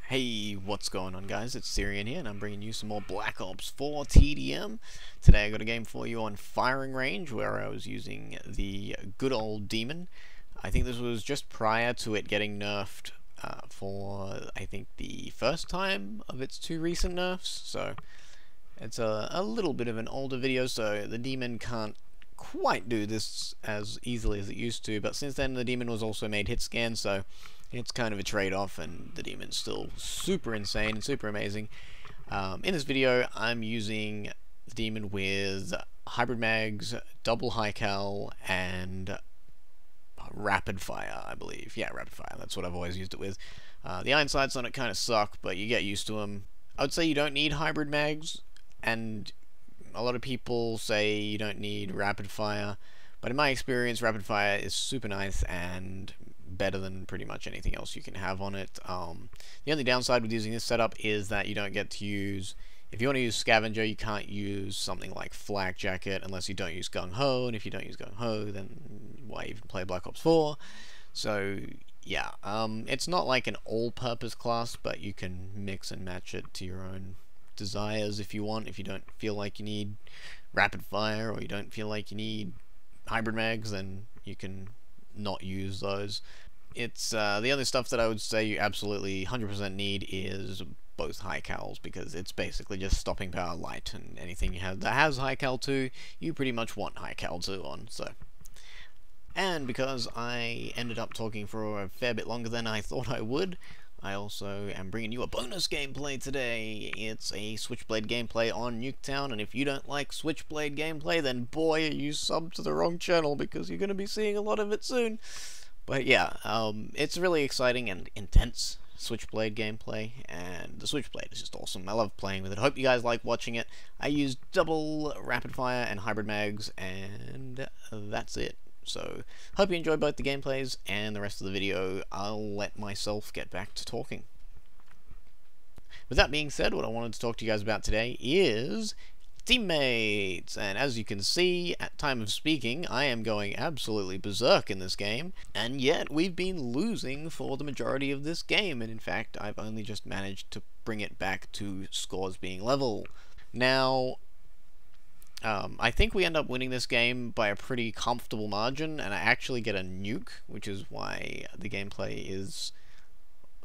Hey, what's going on, guys? It's Syrian here, and I'm bringing you some more Black Ops 4 TDM. Today I got a game for you on firing range, where I was using the good old Demon. I think this was just prior to it getting nerfed for, I think, the first time of its two recent nerfs, so it's a little bit of an older video, so the Demon can't quite do this as easily as it used to, but since then the Demon was also made hit scan, so it's kind of a trade-off, and the Demon's still super insane and super amazing. In this video, I'm using the Demon with hybrid mags, double high cal, and rapid fire, I believe. Yeah, rapid fire. That's what I've always used it with. The iron sights on it kind of suck, but you get used to them. I would say you don't need hybrid mags, and a lot of people say you don't need rapid fire, but in my experience, rapid fire is super nice and better than pretty much anything else you can have on it. The only downside with using this setup is that you don't get to use, if you want to use Scavenger, you can't use something like Flak Jacket unless you don't use Gung Ho, and if you don't use Gung Ho, then why even play Black Ops 4? So yeah, it's not like an all-purpose class, but you can mix and match it to your own desires if you want. If you don't feel like you need rapid fire, or you don't feel like you need hybrid mags, then you can not use those. It's the other stuff that I would say you absolutely 100% need is both high cals, because it's basically just stopping power light, and anything you have that has high cal 2, you pretty much want high cal 2 on. So, and because I ended up talking for a fair bit longer than I thought I would, I also am bringing you a bonus gameplay today. It's a Switchblade gameplay on Nuketown, and if you don't like Switchblade gameplay, then boy, you subbed to the wrong channel, because you're going to be seeing a lot of it soon. But yeah, it's really exciting and intense Switchblade gameplay, and the Switchblade is just awesome. I love playing with it. I hope you guys like watching it. I used double rapid fire and hybrid mags, and that's it. So, hope you enjoyed both the gameplays and the rest of the video. I'll let myself get back to talking. With that being said, what I wanted to talk to you guys about today is teammates. And as you can see, at time of speaking, I am going absolutely berserk in this game, and yet we've been losing for the majority of this game, and in fact, I've only just managed to bring it back to scores being level. Now, I think we end up winning this game by a pretty comfortable margin, and I actually get a nuke, which is why the gameplay is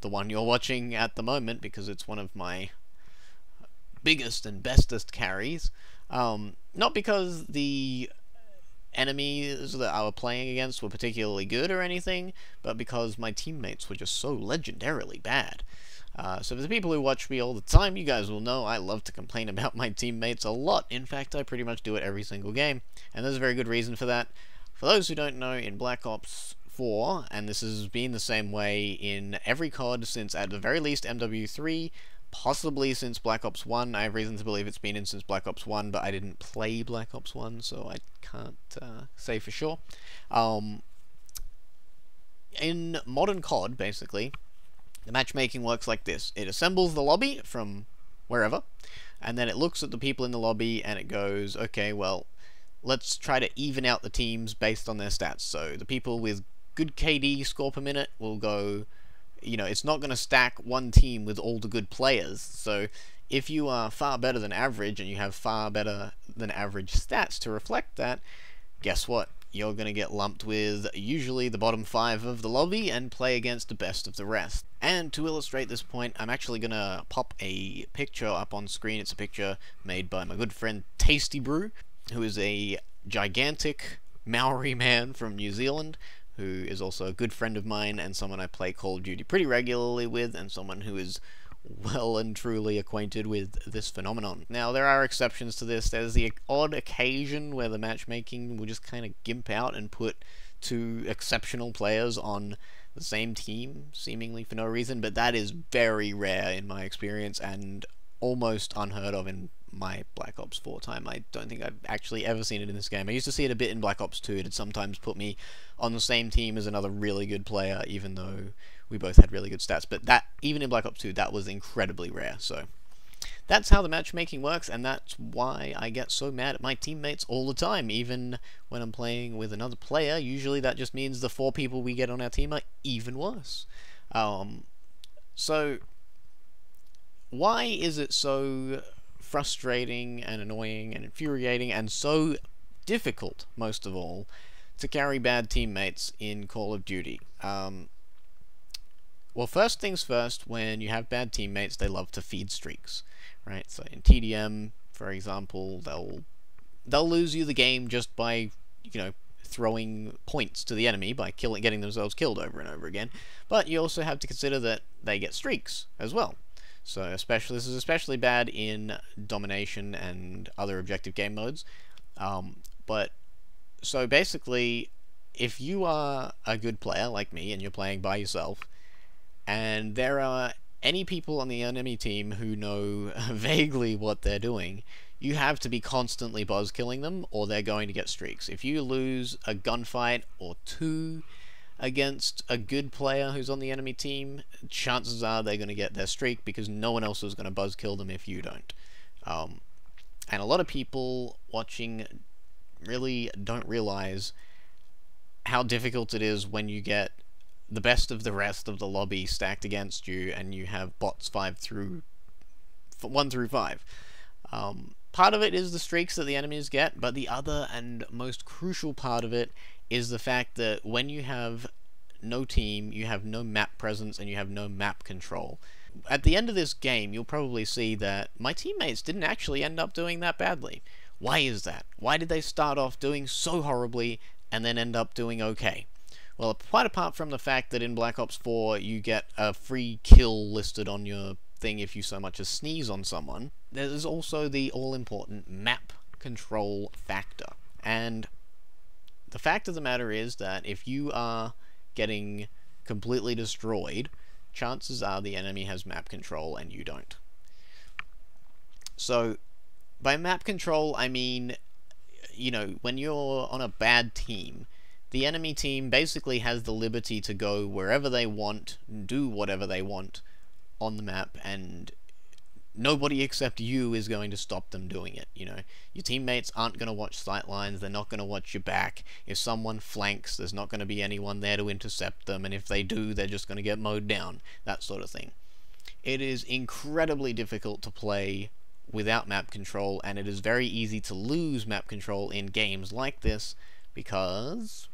the one you're watching at the moment, because it's one of my biggest and bestest carries. Not because the enemies that I was playing against were particularly good or anything, but because my teammates were just so legendarily bad. So for the people who watch me all the time, you guys will know I love to complain about my teammates a lot. In fact, I pretty much do it every single game, and there's a very good reason for that. For those who don't know, in Black Ops 4, and this has been the same way in every COD since at the very least MW3, possibly since Black Ops 1. I have reason to believe it's been in since Black Ops 1, but I didn't play Black Ops 1, so I can't say for sure. In Modern COD, basically, the matchmaking works like this. It assembles the lobby from wherever, and then it looks at the people in the lobby and it goes, okay, well, let's try to even out the teams based on their stats. So the people with good KD score per minute will go, you know, it's not going to stack one team with all the good players. So if you are far better than average and you have far better than average stats to reflect that, guess what? You're going to get lumped with usually the bottom 5 of the lobby and play against the best of the rest. And to illustrate this point, I'm actually going to pop a picture up on screen. It's a picture made by my good friend Tasty Brew, who is a gigantic Maori man from New Zealand, who is also a good friend of mine and someone I play Call of Duty pretty regularly with, and someone who is well and truly acquainted with this phenomenon. Now, there are exceptions to this. There's the odd occasion where the matchmaking will just kind of gimp out and put two exceptional players on the same team, seemingly for no reason, but that is very rare in my experience, and almost unheard of in my Black Ops 4 time. I don't think I've actually ever seen it in this game. I used to see it a bit in Black Ops 2. It'd sometimes put me on the same team as another really good player, even though we both had really good stats. But that, even in Black Ops 2, that was incredibly rare. So that's how the matchmaking works, and that's why I get so mad at my teammates all the time. Even when I'm playing with another player, usually that just means the 4 people we get on our team are even worse. So why is it so frustrating and annoying and infuriating and so difficult, most of all, to carry bad teammates in Call of Duty? Well, first things first, when you have bad teammates, they love to feed streaks, right? So in TDM, for example, they'll lose you the game just by, throwing points to the enemy by getting themselves killed over and over again. But you also have to consider that they get streaks as well. So this is especially bad in domination and other objective game modes. So basically, if you are a good player like me and you're playing by yourself, and there are any people on the enemy team who know vaguely what they're doing, you have to be constantly buzz-killing them, or they're going to get streaks. If you lose a gunfight or two against a good player who's on the enemy team, chances are they're going to get their streak because no one else is going to buzz-kill them if you don't. And a lot of people watching really don't realize how difficult it is when you get the best of the rest of the lobby stacked against you and you have bots 1 through 5. Part of it is the streaks that the enemies get, but the other and most crucial part of it is the fact that when you have no team, you have no map presence, and you have no map control. At the end of this game, you'll probably see that my teammates didn't actually end up doing that badly. Why is that? Why did they start off doing so horribly and then end up doing okay? Well, quite apart from the fact that in Black Ops 4 you get a free kill listed on your thing if you so much as sneeze on someone, there's also the all-important map control factor. And the fact of the matter is that if you are getting completely destroyed, chances are the enemy has map control and you don't. So, by map control, I mean, when you're on a bad team, the enemy team basically has the liberty to go wherever they want, do whatever they want on the map, and nobody except you is going to stop them doing it. Your teammates aren't going to watch sight lines, they're not going to watch your back. If someone flanks, there's not going to be anyone there to intercept them, and if they do, they're just going to get mowed down, that sort of thing. It is incredibly difficult to play without map control, and it is very easy to lose map control in games like this because,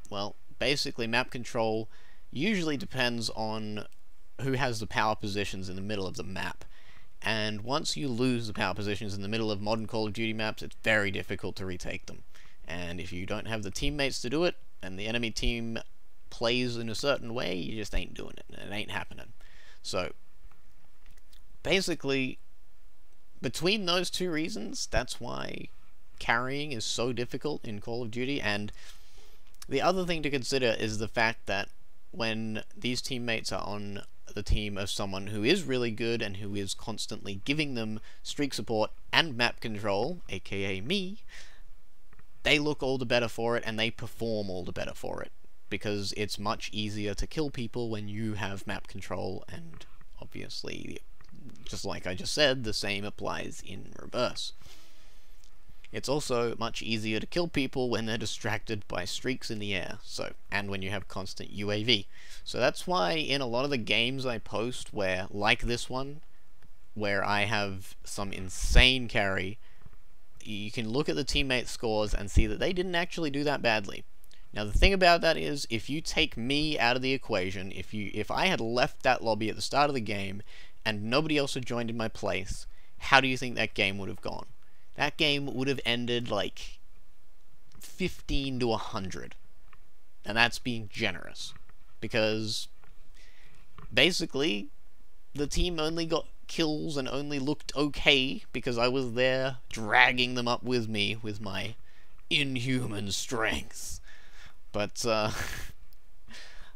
well, basically map control usually depends on who has the power positions in the middle of the map. And once you lose the power positions in the middle of modern Call of Duty maps, it's very difficult to retake them. And if you don't have the teammates to do it, and the enemy team plays in a certain way, you just ain't doing it, and it ain't happening. So, basically, between those two reasons, that's why carrying is so difficult in Call of Duty. And the other thing to consider is the fact that when these teammates are on the team of someone who is really good and who is constantly giving them streak support and map control, aka me, they look all the better for it and they perform all the better for it, because it's much easier to kill people when you have map control, and obviously, just like I just said, the same applies in reverse. It's also much easier to kill people when they're distracted by streaks in the air, and when you have constant UAV. So that's why in a lot of the games I post where, like this one, where I have some insane carry, you can look at the teammate scores and see that they didn't actually do that badly. Now the thing about that is, if you take me out of the equation, if I had left that lobby at the start of the game and nobody else had joined in my place, how do you think that game would have gone? That game would have ended like 15 to 100. And that's being generous. Because basically, the team only got kills and only looked okay because I was there dragging them up with me with my inhuman strength. But,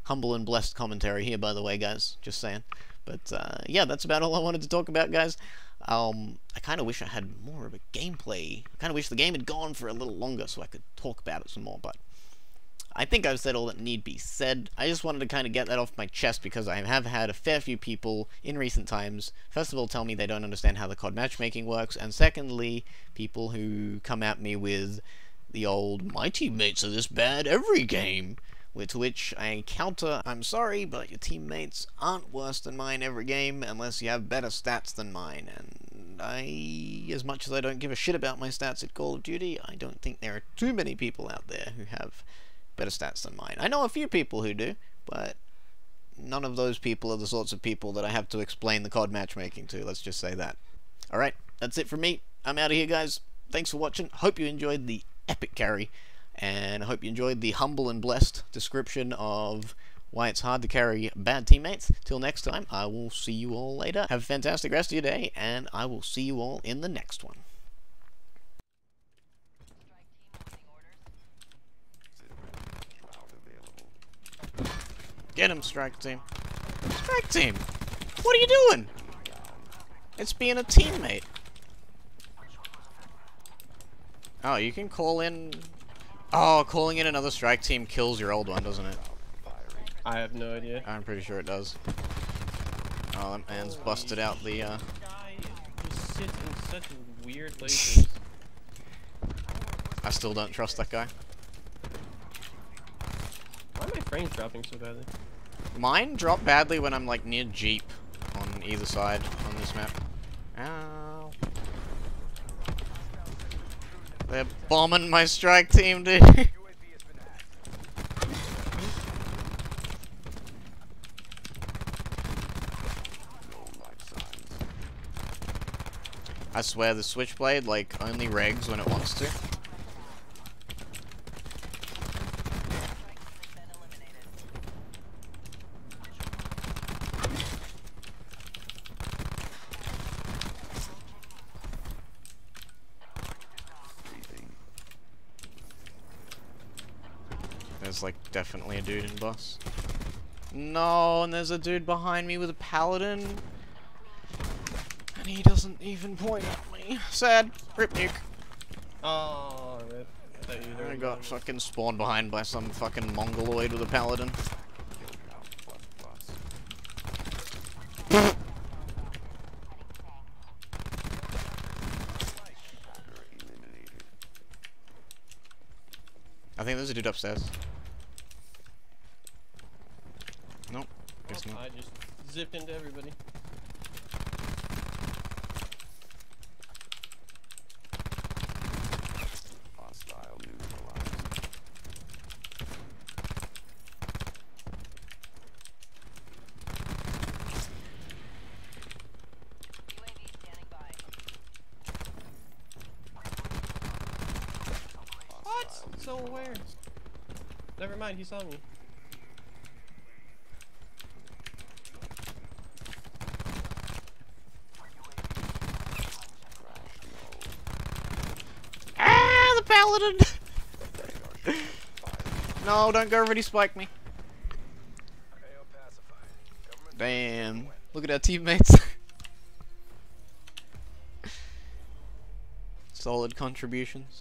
humble and blessed commentary here, by the way, guys. Just saying. But, yeah, that's about all I wanted to talk about, guys. I kind of wish I had more of a gameplay. I kind of wish the game had gone for a little longer so I could talk about it some more, but I think I've said all that need be said. I just wanted to kind of get that off my chest because I have had a fair few people in recent times, first of all, tell me they don't understand how the CoD matchmaking works, and secondly, people who come at me with the old, my teammates are this bad every game. To which I counter, I'm sorry, but your teammates aren't worse than mine every game unless you have better stats than mine. And as much as I don't give a shit about my stats at Call of Duty, I don't think there are too many people out there who have better stats than mine. I know a few people who do, but none of those people are the sorts of people that I have to explain the COD matchmaking to, let's just say that. Alright, that's it from me. I'm out of here, guys. Thanks for watching. Hope you enjoyed the epic carry, and I hope you enjoyed the humble and blessed description of why it's hard to carry bad teammates. Till next time, I will see you all later. Have a fantastic rest of your day, and I will see you all in the next one. Get him, strike team. Strike team! What are you doing? It's being a teammate. Oh, you can call in... Oh, calling in another strike team kills your old one, doesn't it? I have no idea. I'm pretty sure it does. Oh, that man's busted out the, Guy just sits in such weird places. I still don't trust that guy. Why are my frames dropping so badly? Mine drop badly when I'm, like, near Jeep on either side on this map. Ow. They're bombing my strike team, dude. I swear the switchblade, like, only regs when it wants to. There's, like, definitely a dude in bus. No, and there's a dude behind me with a paladin. And he doesn't even point at me. Sad. Rip nuke. Oh, rip. I got fucking spawned behind by some fucking mongoloid with a paladin. I think there's a dude upstairs. Nope. Guess not. I just zipped into everybody. Hostile neutralized. What? So aware. Never mind, he saw me. Ah, the paladin! No, don't go already spike me. Damn. Look at our teammates. Solid contributions.